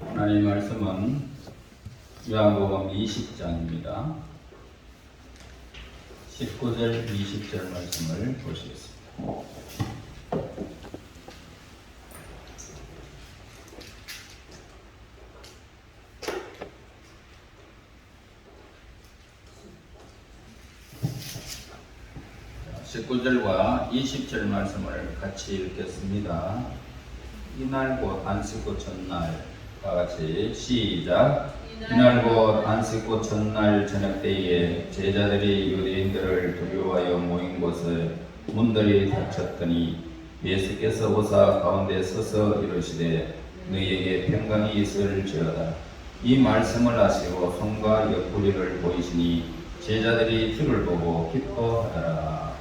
하나님 말씀은 요한복음 20장입니다. 19절, 20절 말씀을 보시겠습니다. 19절과 20절 말씀을 같이 읽겠습니다. 이날 곧 안식 후 첫날, 다 같이 시작. 이날 곧 안식 후 첫날 저녁 때에 제자들이 유대인들을 두려워하여 모인 곳에 문들이 닫혔더니 예수께서 오사 가운데 서서 이르시되 너희에게 평강이 있을지어다. 이 말씀을 하시고 손과 옆구리를 보이시니 제자들이 주를 보고 기뻐하더라.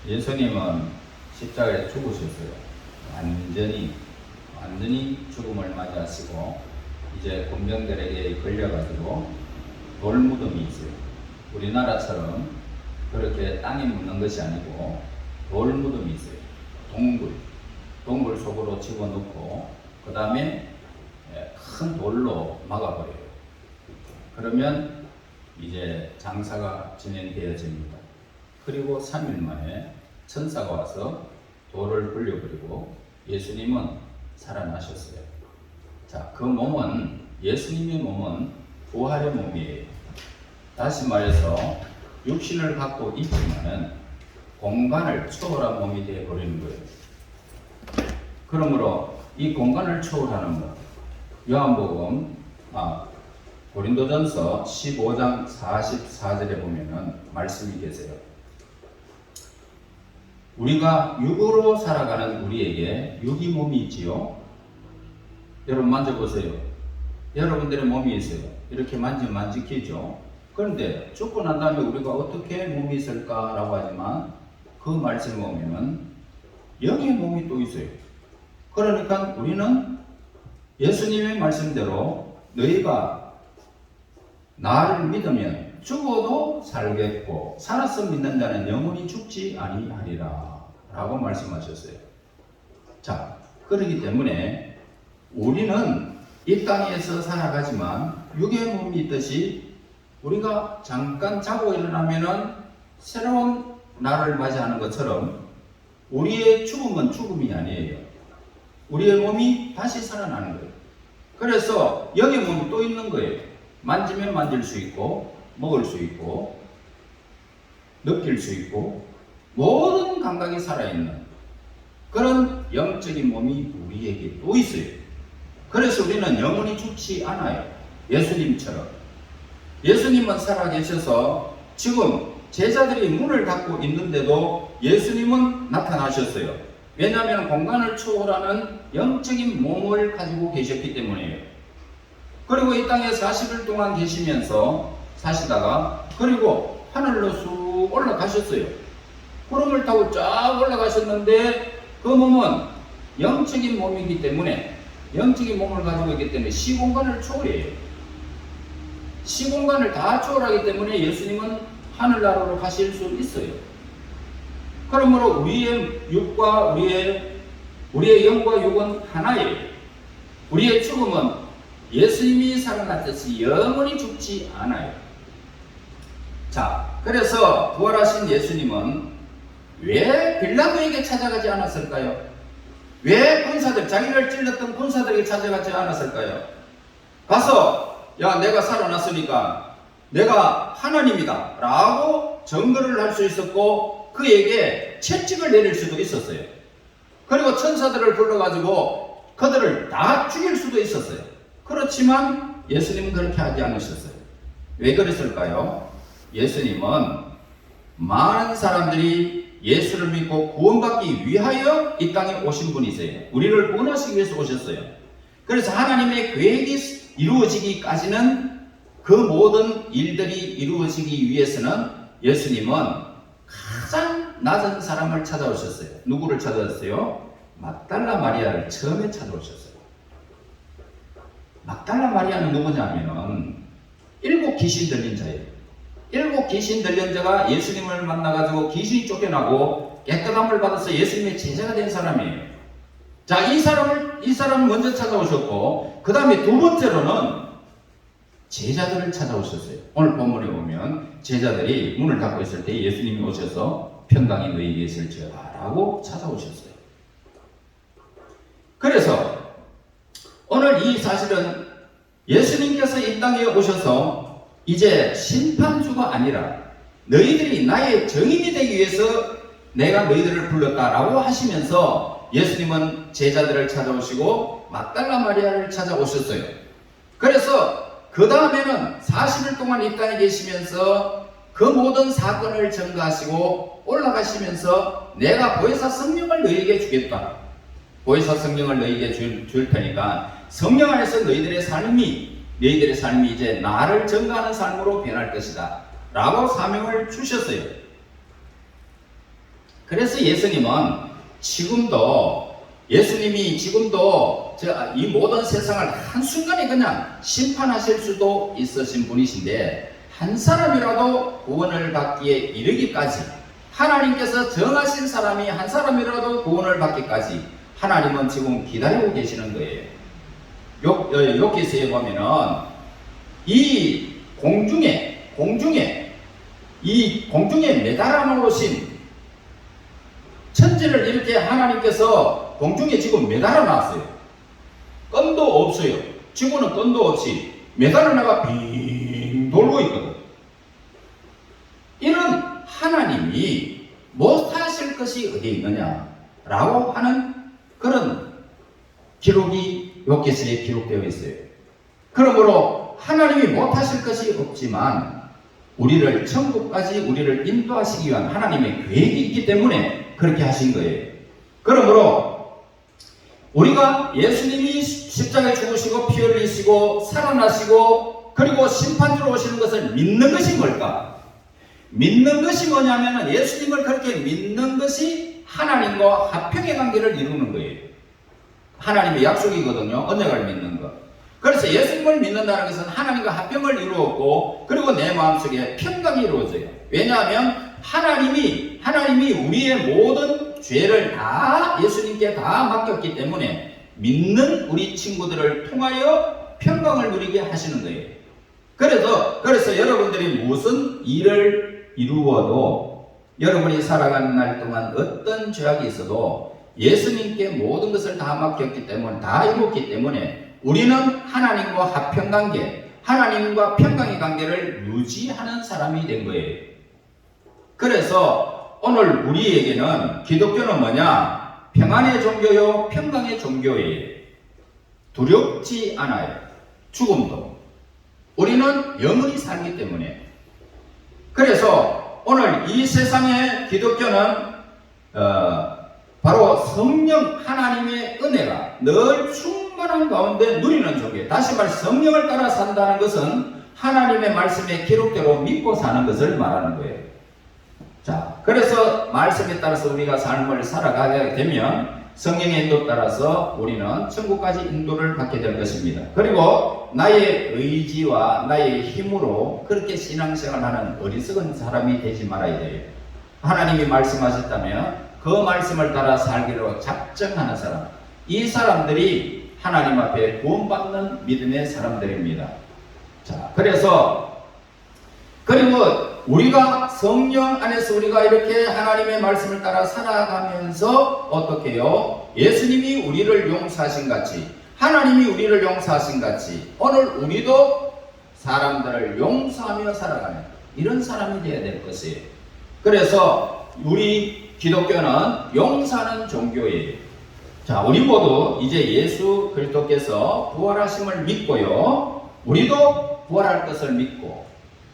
예수님은 십자가에 죽으셨어요. 완전히 죽음을 맞이하시고 이제 군병들에게 걸려가지고 돌무덤이 있어요. 우리나라처럼 그렇게 땅에 묻는 것이 아니고 돌무덤이 있어요. 동굴 속으로 집어넣고 그 다음에 큰 돌로 막아버려요. 그러면 이제 장사가 진행되어집니다. 그리고 3일 만에 천사가 와서 돌을 불려버리고 예수님은 살아나셨어요. 자, 그 몸은, 예수님의 몸은 부활의 몸이에요. 다시 말해서 육신을 갖고 있지만은 공간을 초월한 몸이 되어버리는 거예요. 그러므로 이 공간을 초월하는 몸, 요한복음 고린도전서 15장 44절에 보면은 말씀이 계세요. 우리가 육으로 살아가는 우리에게 육이 몸이 있지요. 여러분 만져보세요. 여러분들의 몸이 있어요. 이렇게 만지면 만지키죠. 그런데 죽고 난 다음에 우리가 어떻게 몸이 있을까라고 하지만 그 말씀을 보면은 영의 몸이 또 있어요. 그러니까 우리는 예수님의 말씀대로 너희가 나를 믿으면 죽어도 살겠고 살아서 믿는 자는 영원히 죽지 아니하리라 라고 말씀하셨어요. 자, 그렇기 때문에 우리는 이 땅에서 살아가지만 육의 몸이 있듯이 우리가 잠깐 자고 일어나면은 새로운 날을 맞이하는 것처럼 우리의 죽음은 죽음이 아니에요. 우리의 몸이 다시 살아나는 거예요. 그래서 영의 몸이 또 있는 거예요. 만지면 만질 수 있고 먹을 수 있고 느낄 수 있고 모든 감각이 살아있는 그런 영적인 몸이 우리에게 또 있어요. 그래서 우리는 영원히 죽지 않아요. 예수님처럼. 예수님은 살아계셔서 지금 제자들이 문을 닫고 있는데도 예수님은 나타나셨어요. 왜냐하면 공간을 초월하는 영적인 몸을 가지고 계셨기 때문이에요. 그리고 이 땅에 40일 동안 계시면서 사시다가 그리고 하늘로 쑥 올라가셨어요. 구름을 타고 쫙 올라가셨는데 그 몸은 영적인 몸이기 때문에 영적인 몸을 가지고 있기 때문에 시공간을 초월해요. 시공간을 다 초월하기 때문에 예수님은 하늘나라로 가실 수 있어요. 그러므로 우리의 육과 우리의 영과 육은 하나예요. 우리의 죽음은 예수님이 살아났듯이 영원히 죽지 않아요. 자, 그래서 부활하신 예수님은 왜 빌라도에게 찾아가지 않았을까요? 왜 자기를 찔렀던 군사들에게 찾아가지 않았을까요? 가서 야, 내가 살아났으니까 내가 하나님이다 라고 증거를 할 수 있었고 그에게 채찍을 내릴 수도 있었어요. 그리고 천사들을 불러가지고 그들을 다 죽일 수도 있었어요. 그렇지만 예수님은 그렇게 하지 않으셨어요. 왜 그랬을까요? 예수님은 많은 사람들이 예수를 믿고 구원받기 위하여 이 땅에 오신 분이세요. 우리를 구원하시기 위해서 오셨어요. 그래서 하나님의 계획이 이루어지기까지는 그 모든 일들이 이루어지기 위해서는 예수님은 가장 낮은 사람을 찾아오셨어요. 누구를 찾아왔어요? 막달라 마리아를 처음에 찾아오셨어요. 막달라 마리아는 누구냐면은 7 귀신 들린 자예요. 7 귀신 들린 자가 예수님을 만나가지고 귀신이 쫓겨나고 깨끗함을 받아서 예수님의 제자가 된 사람이에요. 자, 이 사람 먼저 찾아오셨고, 그 다음에 두 번째로는 제자들을 찾아오셨어요. 오늘 본문에 보면 제자들이 문을 닫고 있을 때 예수님이 오셔서 평강이 너희에게 있을지어다 라고 찾아오셨어요. 그래서 오늘 이 사실은 예수님께서 이 땅에 오셔서 이제 심판주가 아니라 너희들이 나의 증인이 되기 위해서 내가 너희들을 불렀다라고 하시면서 예수님은 제자들을 찾아오시고 막달라 마리아를 찾아오셨어요. 그래서 그 다음에는 40일 동안 이 땅에 계시면서 그 모든 사건을 전가하시고 올라가시면서 내가 보혜사 성령을 너희에게 주겠다. 보혜사 성령을 너희에게 줄 테니까 성령 안에서 너희들의 삶이 이제 나를 전가하는 삶으로 변할 것이다 라고 사명을 주셨어요. 그래서 예수님이 지금도 이 모든 세상을 한순간에 그냥 심판하실 수도 있으신 분이신데 한 사람이라도 구원을 받기에 이르기까지 하나님께서 정하신 사람이 한 사람이라도 구원을 받기까지 하나님은 지금 기다리고 계시는 거예요. 욥기서에 보면은 이 공중에 매달아 놓으신 천지를 이렇게 하나님께서 공중에 지금 매달아 놨어요. 끈도 없어요. 지구는 끈도 없이 매달아 놔가 빙 돌고 있거든. 이런 하나님이 못하실 것이 어디에 있느냐라고 하는 그런 기록이 욥기서에 기록되어 있어요. 그러므로 하나님이 못하실 것이 없지만 우리를 천국까지 우리를 인도하시기 위한 하나님의 계획이 있기 때문에 그렇게 하신 거예요. 그러므로 우리가 예수님이 십자가에 죽으시고 피 흘리시고 살아나시고 그리고 심판주로 오시는 것을 믿는 것이 뭘까? 믿는 것이 뭐냐면 예수님을 그렇게 믿는 것이 하나님과 화평의 관계를 이루는 거예요. 하나님의 약속이거든요. 언약을 믿는 것. 그래서 예수님을 믿는다는 것은 하나님과 화평을 이루었고 그리고 내 마음속에 평강이 이루어져요. 왜냐하면 하나님이 우리의 모든 죄를 다 예수님께 다 맡겼기 때문에 믿는 우리 친구들을 통하여 평강을 누리게 하시는 거예요. 그래서 여러분들이 무슨 일을 이루어도 여러분이 살아가는 날 동안 어떤 죄악이 있어도 예수님께 모든 것을 다 맡겼기 때문에 다 이뤘기 때문에 우리는 하나님과 화평관계, 하나님과 평강의 관계를 유지하는 사람이 된 거예요. 그래서 오늘 우리에게는 기독교는 뭐냐? 평안의 종교요, 평강의 종교예요. 두렵지 않아요. 죽음도. 우리는 영원히 살기 때문에. 그래서 오늘 이 세상의 기독교는 바로 성령 하나님의 은혜가 늘 충만한 가운데 누리는 종교예요. 다시 말해 성령을 따라 산다는 것은 하나님의 말씀의 기록대로 믿고 사는 것을 말하는 거예요. 자, 그래서 말씀에 따라서 우리가 삶을 살아가게 되면 성령의 인도 따라서 우리는 천국까지 인도를 받게 될 것입니다. 그리고 나의 의지와 나의 힘으로 그렇게 신앙생활하는 어리석은 사람이 되지 말아야 돼요. 하나님이 말씀하셨다면 그 말씀을 따라 살기로 작정하는 사람, 이 사람들이 하나님 앞에 구원받는 믿음의 사람들입니다. 자, 그리고 우리가 성령 안에서 우리가 이렇게 하나님의 말씀을 따라 살아가면서 어떻게 해요? 예수님이 우리를 용서하신 같이, 하나님이 우리를 용서하신 같이 오늘 우리도 사람들을 용서하며 살아가는 이런 사람이 되어야 될 것이에요. 그래서 우리 기독교는 용서하는 종교예요. 자, 우리 모두 이제 예수 그리스도께서 부활하심을 믿고요, 우리도 부활할 것을 믿고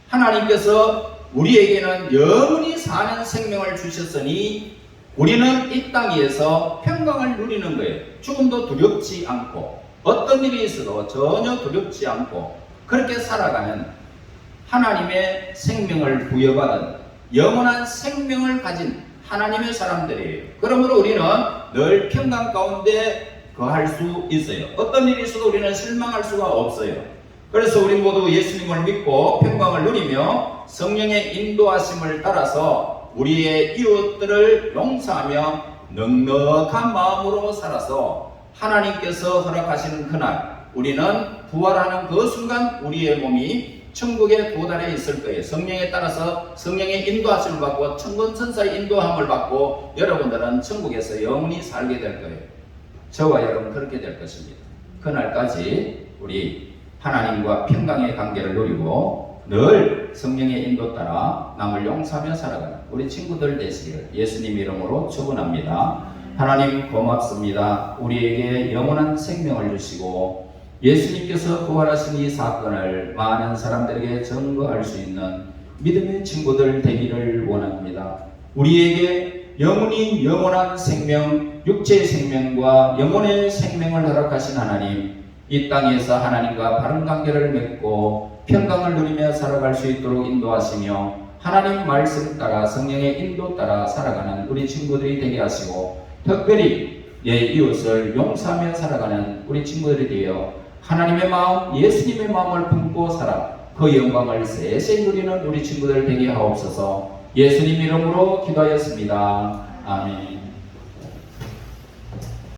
하나님께서 우리에게는 영원히 사는 생명을 주셨으니 우리는 이 땅 위에서 평강을 누리는 거예요. 죽음도 두렵지 않고 어떤 일이 있어도 전혀 두렵지 않고 그렇게 살아가는 하나님의 생명을 부여받은 영원한 생명을 가진 하나님의 사람들이에요. 그러므로 우리는 늘 평강 가운데 거할 수 있어요. 어떤 일이 있어도 우리는 실망할 수가 없어요. 그래서 우리 모두 예수님을 믿고 평강을 누리며 성령의 인도하심을 따라서 우리의 이웃들을 용서하며 넉넉한 마음으로 살아서 하나님께서 허락하시는 그날 우리는 부활하는 그 순간 우리의 몸이 천국에 도달해 있을 거예요. 성령에 따라서 성령의 인도하심을 받고 천군천사의 인도함을 받고 여러분들은 천국에서 영원히 살게 될 거예요. 저와 여러분 그렇게 될 것입니다. 그날까지 우리 하나님과 평강의 관계를 누리고 늘 성령의 인도 따라 남을 용서하며 살아가는 우리 친구들 되시기를 예수님 이름으로 축원합니다. 하나님 고맙습니다. 우리에게 영원한 생명을 주시고 예수님께서 부활하신 이 사건을 많은 사람들에게 증거할 수 있는 믿음의 친구들 되기를 원합니다. 우리에게 영원한 생명, 육체의 생명과 영혼의 생명을 허락하신 하나님, 이 땅에서 하나님과 바른 관계를 맺고 평강을 누리며 살아갈 수 있도록 인도하시며 하나님 말씀 따라 성령의 인도 따라 살아가는 우리 친구들이 되게 하시고 특별히 내 이웃을 용서하며 살아가는 우리 친구들이 되어 하나님의 마음, 예수님의 마음을 품고 살아 그 영광을 세세히 누리는 우리 친구들 되게 하옵소서. 예수님 이름으로 기도하였습니다. 아멘.